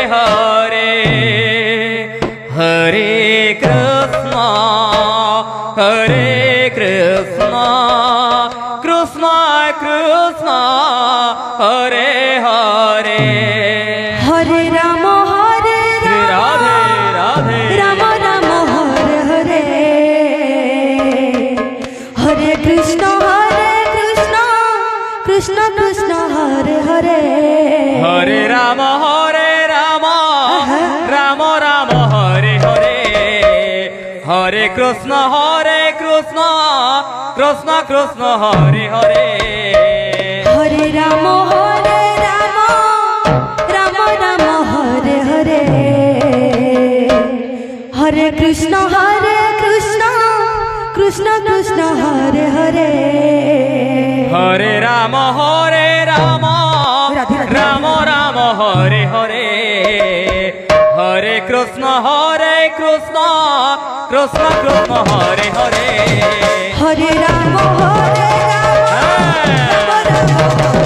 Hare Hare Krishna Hare Krishna Krishna Krishna Hare Hare Hare Ram Hare Radhe Radhe Ram Ram Hare Hare Hare Krishna Krishna Krishna Hare Hare Hare Ram Ram Ram Hare Hare Hare Krishna Krishna Krishna Krishna Hare Hare Hare Ram Ram Ram Hare Hare Hare Krishna Krishna Krishna Hare Hare Hare Ram Ram Ram Ram Hare Hare Hare Krishna Krishna Krishna Krishna Hare Hare Hare Ram Ram Ram Ram